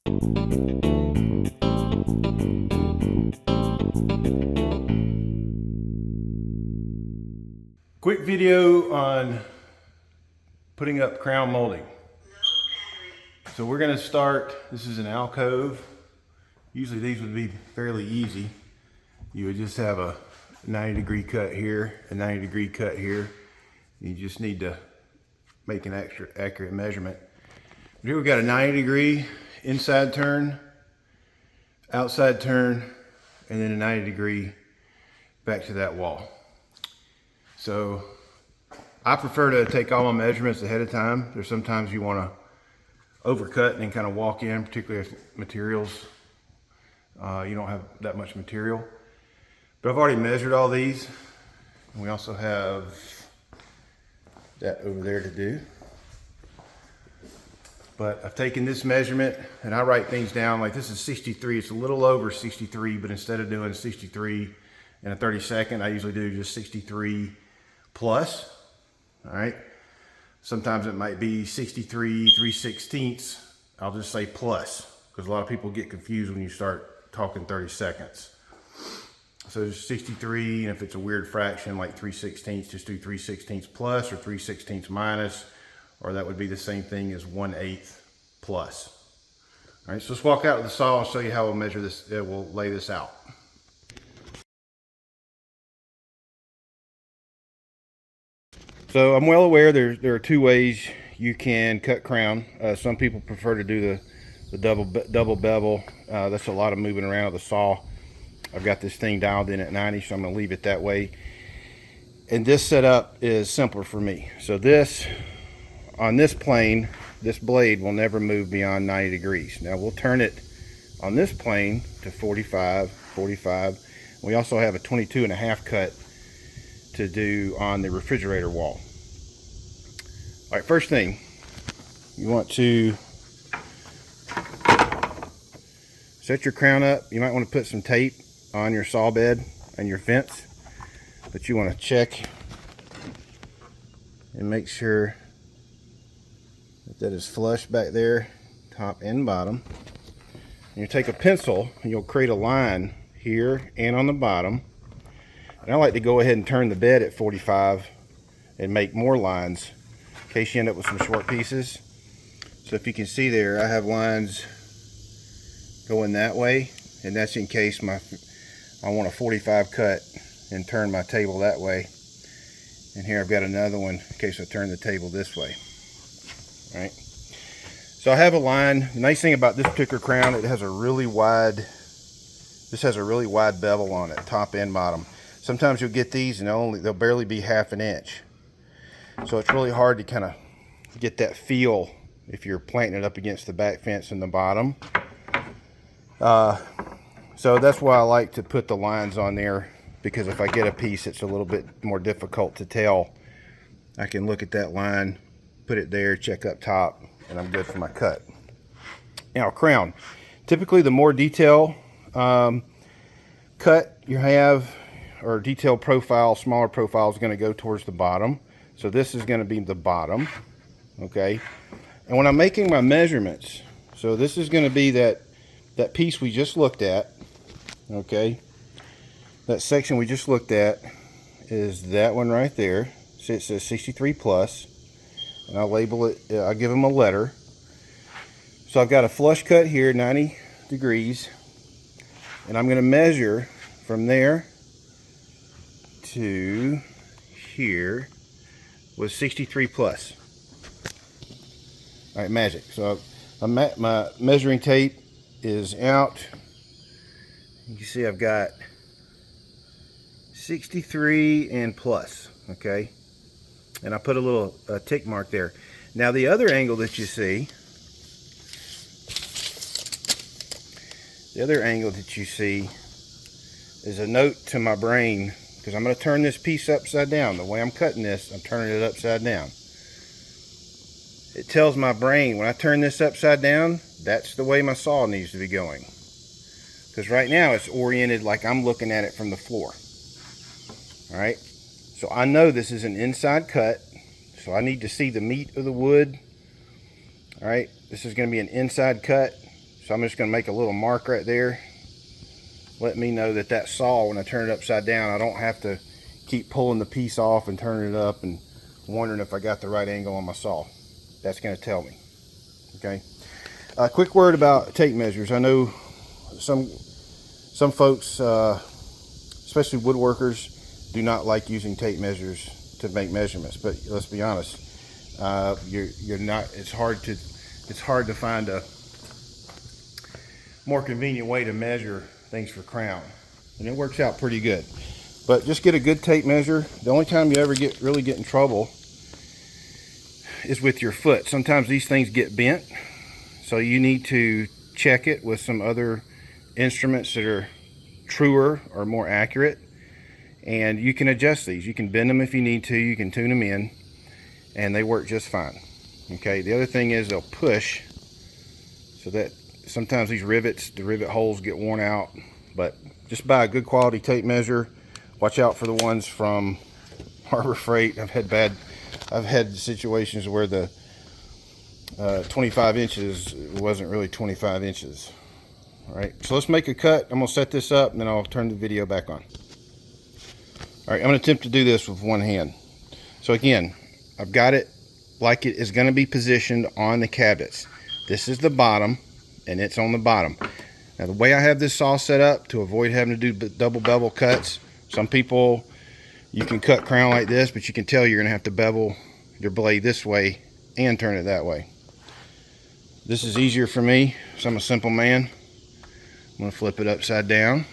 Quick video on putting up crown molding. So we're going to start, this is an alcove. Usually these would be fairly easy. You would just have a 90-degree cut here, a 90-degree cut here. You just need to make an extra accurate measurement. But here we've got a 90-degree inside turn, outside turn, and then a 90-degree back to that wall. So I prefer to take all my measurements ahead of time. There's sometimes you want to overcut and then kind of walk in, particularly if materials, you don't have that much material. But I've already measured all these. And we also have that over there to do. But I've taken this measurement and I write things down like this is 63. It's a little over 63, but instead of doing 63 in a 32nd, I usually do just 63 plus. All right. Sometimes it might be 63 3/16. I'll just say plus because a lot of people get confused when you start talking 30 seconds. So there's 63, and if it's a weird fraction like 3/16, just do 3/16 plus or 3/16 minus, or that would be the same thing as 1/8 plus. All right, so let's walk out with the saw and show you how we'll measure this. We'll lay this out. So I'm well aware there are two ways you can cut crown. Some people prefer to do the double bevel. That's a lot of moving around with the saw. I've got this thing dialed in at 90, so I'm going to leave it that way. And this setup is simpler for me. So this, on this plane, this blade will never move beyond 90 degrees. Now we'll turn it on this plane to 45, 45. We also have a 22.5 cut to do on the refrigerator wall. All right, first thing, you want to set your crown up. You might want to put some tape on your saw bed and your fence, but you want to check and make sure that is flush back there, top and bottom. And you take a pencil and you'll create a line here and on the bottom. And I like to go ahead and turn the bed at 45 and make more lines in case you end up with some short pieces. So if you can see there, I have lines going that way, and that's in case I want a 45 cut and turn my table that way. And here I've got another one in case I turn the table this way. All right. So I have a line. The nice thing about this particular crown, it has a really wide, this has a really wide bevel on it, top and bottom. Sometimes you'll get these and they'll barely be half an inch. So it's really hard to kind of get that feel if you're planting it up against the back fence in the bottom. So that's why I like to put the lines on there, because if I get a piece it's a little bit more difficult to tell. I can look at that line, put it there, check up top, and I'm good for my cut. Now crown. Typically the more detail cut you have, or detail profile, smaller profile, is going to go towards the bottom. So this is going to be the bottom. Okay. And when I'm making my measurements, so this is going to be that piece we just looked at. Okay, that section we just looked at is that one right there. See, it says 63 plus, and I'll label it, I'll give them a letter. So I've got a flush cut here, 90 degrees, and I'm going to measure from there to here with 63 plus. All right, magic. So my measuring tape is out. You can see I've got 63 and plus, okay? And I put a little tick mark there. Now the other angle that you see, is a note to my brain, because I'm going to turn this piece upside down. The way I'm cutting this, I'm turning it upside down. It tells my brain when I turn this upside down, that's the way my saw needs to be going. Because right now it's oriented like I'm looking at it from the floor. All right, so I know this is an inside cut, so I need to see the meat of the wood. All right, this is going to be an inside cut, So I'm just going to make a little mark right there. Let me know that that saw, when I turn it upside down, I don't have to keep pulling the piece off and turning it up and wondering if I got the right angle on my saw. That's going to tell me. Okay. A quick word about tape measures. I know some folks, especially woodworkers, do not like using tape measures to make measurements. But let's be honest, you're not. It's hard to find a more convenient way to measure things for crown, and it works out pretty good. But just get a good tape measure. The only time you ever really get in trouble is with your foot. Sometimes these things get bent, so you need to check it with some other instruments that are truer or more accurate, and you can adjust these. You can bend them if you need to, you can tune them in, and they work just fine. Okay, the other thing is they'll push, so that sometimes these rivets, the rivet holes get worn out. But just buy a good quality tape measure. Watch out for the ones from Harbor Freight. I've had situations where the 25 inches wasn't really 25 inches. All right, so let's make a cut. I'm gonna set this up and then I'll turn the video back on. All right, I'm gonna attempt to do this with one hand. So again, I've got it like it is gonna be positioned on the cabinets. This is the bottom and it's on the bottom. Now the way I have this saw set up to avoid having to do double bevel cuts, some people, you can cut crown like this, but you can tell you're gonna have to bevel your blade this way and turn it that way. This is easier for me, so I'm a simple man. I'm gonna flip it upside down.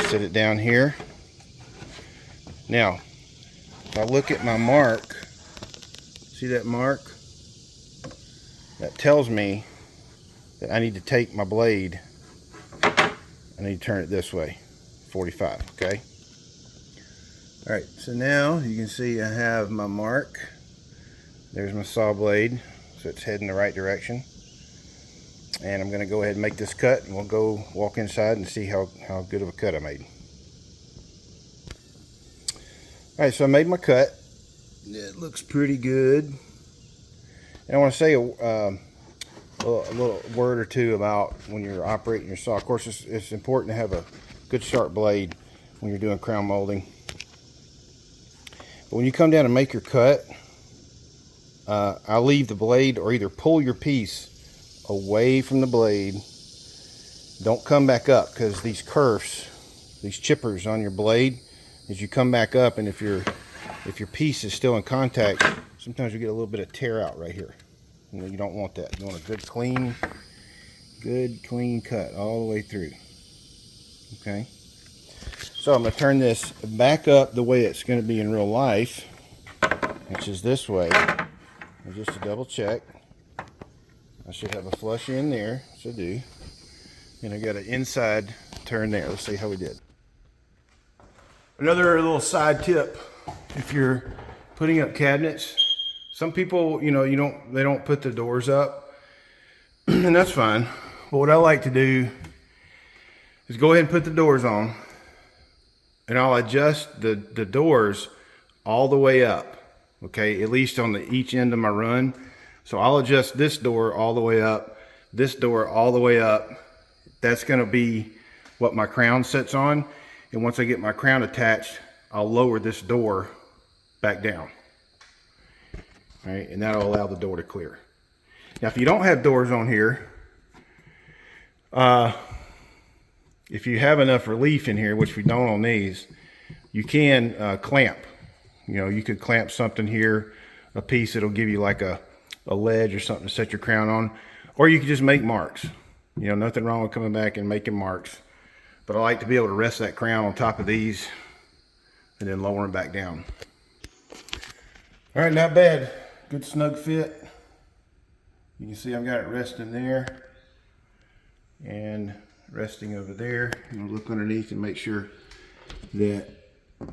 Sit it down here. Now, if I look at my mark, see that mark? That tells me that I need to take my blade, I need to turn it this way, 45, okay? All right, so now you can see I have my mark. There's my saw blade, so it's heading the right direction. And I'm gonna go ahead and make this cut, and we'll go walk inside and see how good of a cut I made. All right, so I made my cut. It looks pretty good. And I want to say a little word or two about when you're operating your saw. Of course, it's important to have a good sharp blade when you're doing crown molding. But when you come down and make your cut, I'll leave the blade, or either pull your piece away from the blade. Don't come back up, because these kerfs, these chippers on your blade, as you come back up, and if your piece is still in contact, sometimes you get a little bit of tear out right here. You don't want that. You want a good clean cut all the way through. Okay. So I'm going to turn this back up the way it's going to be in real life, which is this way. And just to double check, I should have a flush in there. So I do. And I got an inside turn there. Let's see how we did. Another little side tip: if you're putting up cabinets, some people, they don't put the doors up, and that's fine. But what I like to do is go ahead and put the doors on, and I'll adjust the doors all the way up, okay, at least on each end of my run. So I'll adjust this door all the way up, this door all the way up. That's going to be what my crown sits on, and once I get my crown attached, I'll lower this door back down. All right, and that'll allow the door to clear. Now, if you don't have doors on here, if you have enough relief in here, which we don't on these, you can clamp. You could clamp something here, a piece that'll give you like a ledge or something to set your crown on, or you can just make marks. Nothing wrong with coming back and making marks, but I like to be able to rest that crown on top of these and then lower them back down. All right, not bad. Good snug fit. You can see I've got it resting there and resting over there. I'm gonna look underneath and make sure that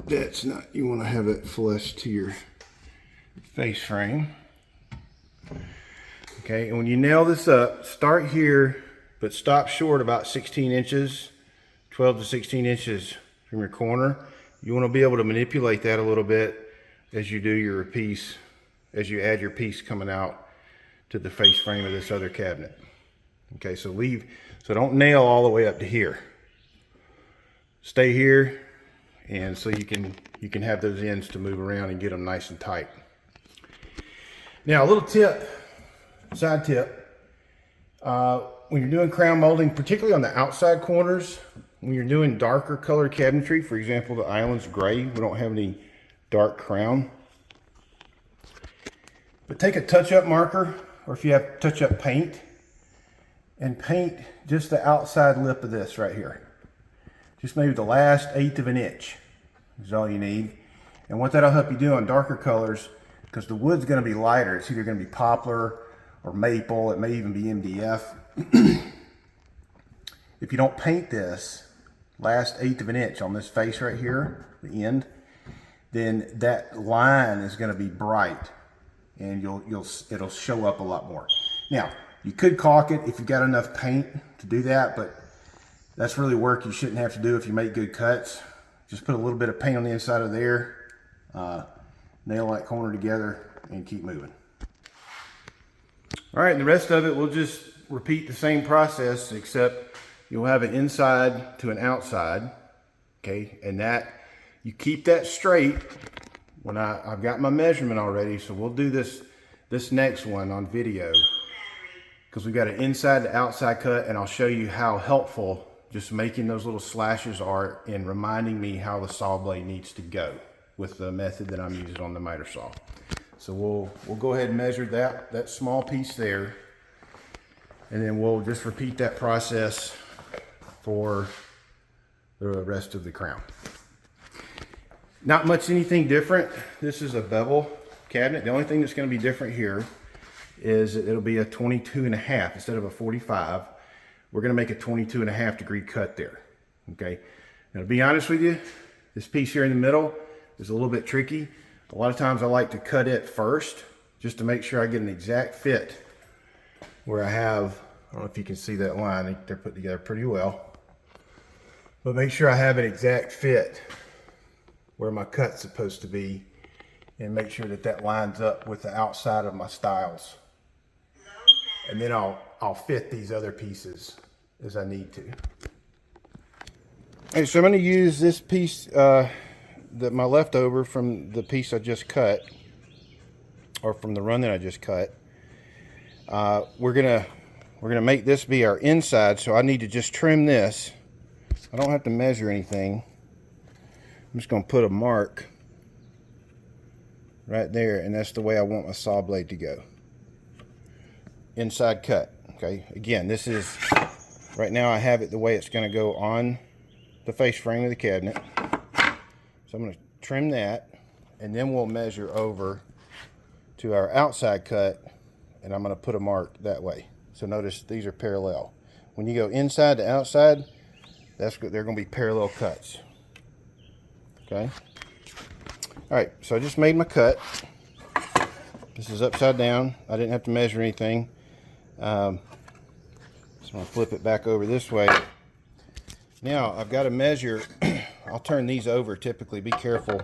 that's not, you want to have it flush to your face frame. Okay, and when you nail this up, start here, but stop short about 16 inches, 12 to 16 inches from your corner. You want to be able to manipulate that a little bit as you do your piece, as you add your piece coming out to the face frame of this other cabinet. Okay, so don't nail all the way up to here. Stay here, and so you can have those ends to move around and get them nice and tight. Now, a little tip, side tip, when you're doing crown molding, particularly on the outside corners, when you're doing darker colored cabinetry, for example, the island's gray, we don't have any dark crown. But take a touch-up marker, or if you have touch-up paint, and paint just the outside lip of this right here. Just maybe the last 1/8 of an inch is all you need. And what that'll help you do on darker colors, because the wood's going to be lighter, it's either going to be poplar or maple, it may even be MDF. If you don't paint this last 1/8 of an inch on this face right here, the end, then that line is going to be bright, and it'll show up a lot more. Now, you could caulk it if you've got enough paint to do that, but that's really work you shouldn't have to do if you make good cuts. Just put a little bit of paint on the inside of there, nail that corner together, and keep moving. All right, and the rest of it, we'll just repeat the same process, except you'll have an inside to an outside, okay? And that, you keep that straight. When I've got my measurement already, so we'll do this next one on video, because we've got an inside to outside cut, and I'll show you how helpful just making those little slashes are in reminding me how the saw blade needs to go with the method that I'm using on the miter saw. So we'll go ahead and measure that small piece there, and then we'll just repeat that process for the rest of the crown. Not much anything different. This is a bevel cabinet. The only thing that's going to be different here is it'll be a 22.5 instead of a 45. We're going to make a 22.5 degree cut there. Okay. Now, to be honest with you, this piece here in the middle is a little bit tricky. A lot of times I like to cut it first just to make sure I get an exact fit where I have, I don't know if you can see that line, I think they're put together pretty well, but make sure I have an exact fit where my cut's supposed to be, and make sure that lines up with the outside of my stiles. And then I'll fit these other pieces as I need to. Okay, so I'm going to use this piece, my leftover from the piece I just cut, or from the run that I just cut. We're gonna make this be our inside, so I need to just trim this. I don't have to measure anything. I'm just going to put a mark right there, and that's the way I want my saw blade to go. Inside cut. Okay, again, this is, right now I have it the way it's going to go on the face frame of the cabinet. So I'm going to trim that, and then we'll measure over to our outside cut, and I'm going to put a mark that way. So notice these are parallel. When you go inside to outside, they're going to be parallel cuts. Okay. All right, so I just made my cut. This is upside down. I didn't have to measure anything. So I'm going to flip it back over this way. Now I've got to measure. I'll turn these over typically. Be careful.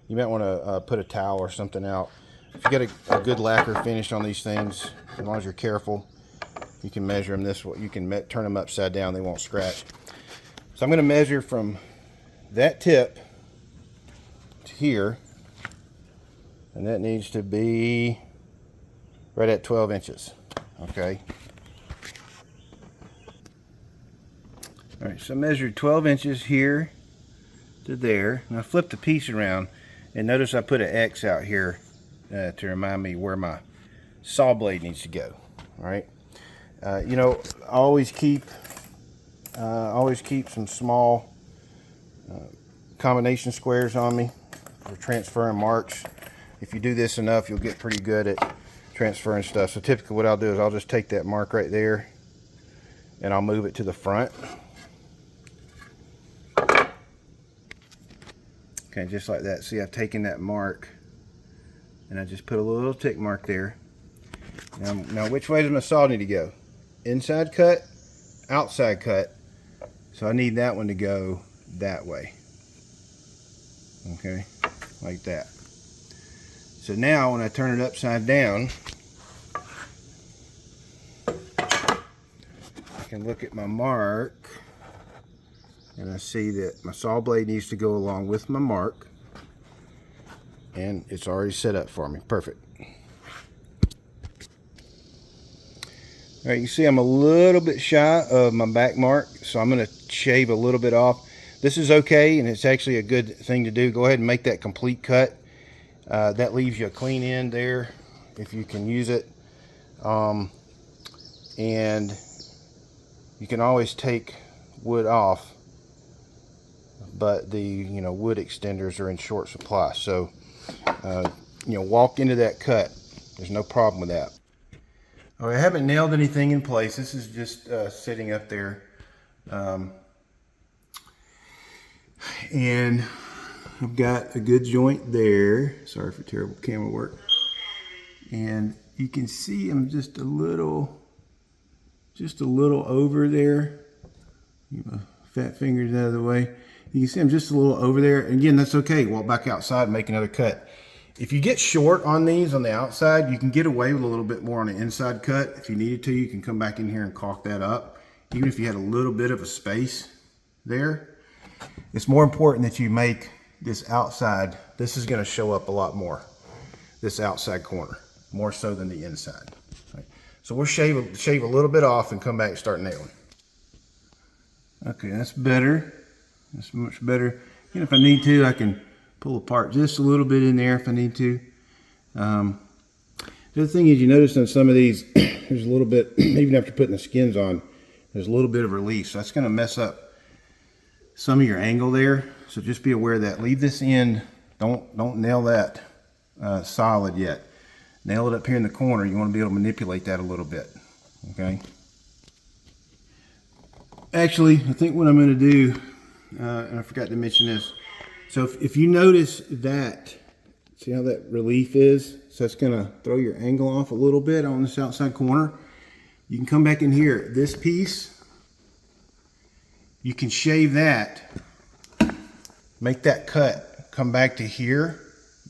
You might want to put a towel or something out. If you get a good lacquer finish on these things, as long as you're careful, you can measure them this way. You can turn them upside down. They won't scratch. So I'm going to measure from that tip to here, and that needs to be right at 12 inches. Okay. All right, so I measured 12 inches here to there, and I flipped the piece around, and notice I put an X out here to remind me where my saw blade needs to go. All right. You know, I always keep some small combination squares on me for transferring marks. If you do this enough, you'll get pretty good at transferring stuff. So typically what I'll do is I'll just take that mark right there, and I'll move it to the front. Okay, just like that. See, I've taken that mark, and I just put a little tick mark there. Now which way does my saw need to go? Inside cut, outside cut. So I need that one to go that way. Okay, like that. So now when I turn it upside down, can look at my mark, and I see that my saw blade needs to go along with my mark, and it's already set up for me. Perfect. All right, you see I'm a little bit shy of my back mark, so I'm going to shave a little bit off. This is okay, and it's actually a good thing to do. Go ahead and make that complete cut. That leaves you a clean end there if you can use it. And you can always take wood off, but the wood extenders are in short supply. So walk into that cut. There's no problem with that. Oh, I haven't nailed anything in place. This is just sitting up there. And I've got a good joint there. Sorry for terrible camera work. And you can see I'm just a little over there. Get my fat fingers out of the way. You can see I'm just a little over there. And again, that's okay. Walk back outside and make another cut. If you get short on these on the outside, you can get away with a little bit more on the inside cut. If you needed to, you can come back in here and caulk that up. Even if you had a little bit of a space there. It's more important that you make this outside. This is going to show up a lot more. This outside corner, more so than the inside. Right. So we'll shave a little bit off and come back and start nailing. Okay, that's better. That's much better. And if I need to, I can pull apart just a little bit in there if I need to. The other thing is, you notice on some of these, there's a little bit, even after putting the skins on, there's a little bit of relief. So that's going to mess up some of your angle there. So just be aware of that. Leave this end. Don't nail that solid yet. Nail it up here in the corner. You want to be able to manipulate that a little bit. Okay. Actually, I think what I'm going to do, and I forgot to mention this. So if you notice that, see how that relief is? So it's going to throw your angle off a little bit on this outside corner. You can come back in here. This piece, you can shave that, make that cut, come back to here.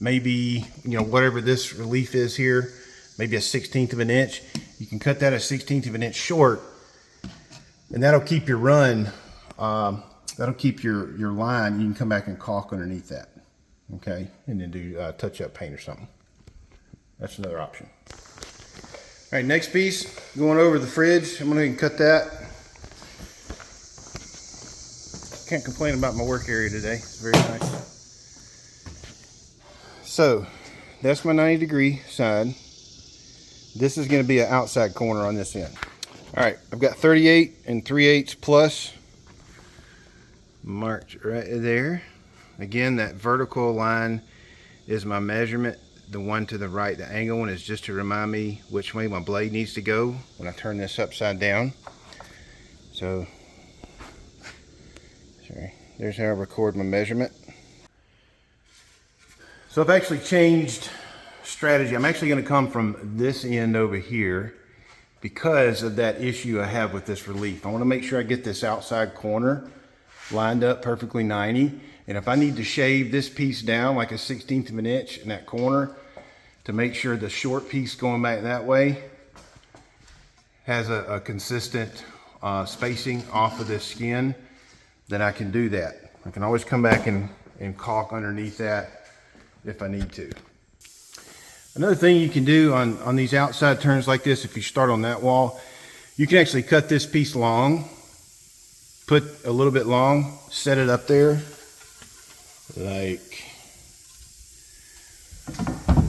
Maybe, whatever this relief is here, maybe a 1/16 of an inch. You can cut that a 1/16 of an inch short, and that'll keep your run. That'll keep your line. You can come back and caulk underneath that, okay? And then do touch-up paint or something. That's another option. All right, next piece, going over the fridge. I'm gonna cut that. Can't complain about my work area today. It's very nice. So, that's my 90-degree side. This is gonna be an outside corner on this end. All right, I've got 38 and 3/8 plus marked right there. Again, that vertical line is my measurement. The one to the right, the angle one, is just to remind me which way my blade needs to go when I turn this upside down. So, sorry, there's how I record my measurement. So I've actually changed strategy. I'm actually going to come from this end over here because of that issue I have with this relief. I want to make sure I get this outside corner lined up perfectly 90, and if I need to shave this piece down like a 1/16 of an inch in that corner to make sure the short piece going back that way has a consistent spacing off of this skin, then I can do that. I can always come back and caulk underneath that if I need to. Another thing you can do on these outside turns like this, if you start on that wall, you can actually cut this piece long, put a little bit long, set it up there like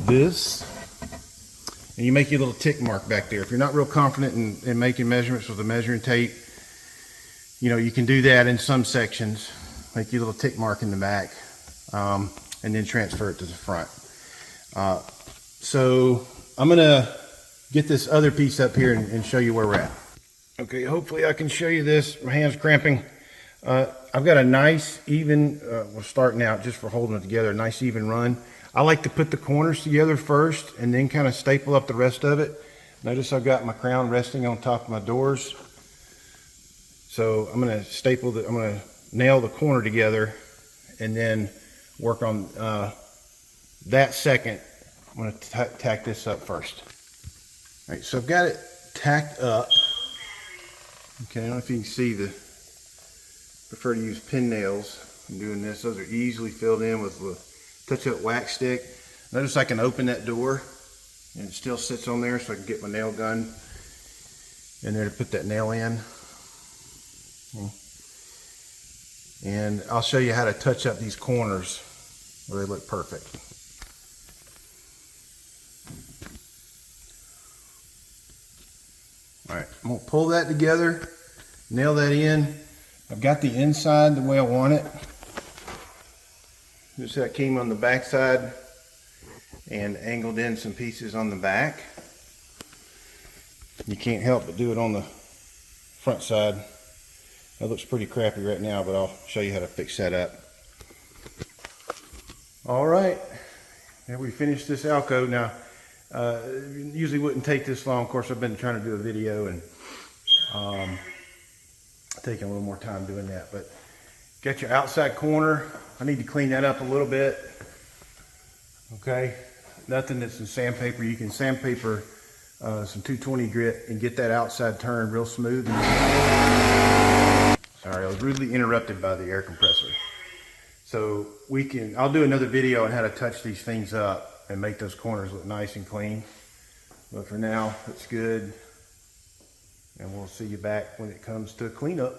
this, and you make your little tick mark back there. If you're not real confident in making measurements with a measuring tape, you can do that in some sections. Make your little tick mark in the back, and then transfer it to the front. So I'm gonna get this other piece up here and show you where we're at. Okay, hopefully I can show you this. My hand's cramping. I've got a nice even, we're starting out just for holding it together, a nice even run. I like to put the corners together first and then kind of staple up the rest of it. Notice I've got my crown resting on top of my doors. So I'm gonna I'm gonna nail the corner together and then work on that second. I'm going to tack this up first. All right, so I've got it tacked up. Okay, I don't know if you can see prefer to use pin nails. I'm doing this. Those are easily filled in with a touch-up wax stick. Notice I can open that door and it still sits on there, so I can get my nail gun in there to put that nail in. And I'll show you how to touch up these corners where they look perfect. Alright, I'm going to pull that together, nail that in. I've got the inside the way I want it. Just how it came on the back side and angled in some pieces on the back. You can't help but do it on the front side. That looks pretty crappy right now, but I'll show you how to fix that up. Alright, now we finished this alcove. Now, usually wouldn't take this long. Of course, I've been trying to do a video and taking a little more time doing that. But got your outside corner. I need to clean that up a little bit. Okay, nothing that's in sandpaper. You can sandpaper some 220 grit and get that outside turn real smooth. Sorry, I was rudely interrupted by the air compressor. So I'll do another video on how to touch these things up and make those corners look nice and clean. But for now, it's good. And we'll see you back when it comes to cleanup.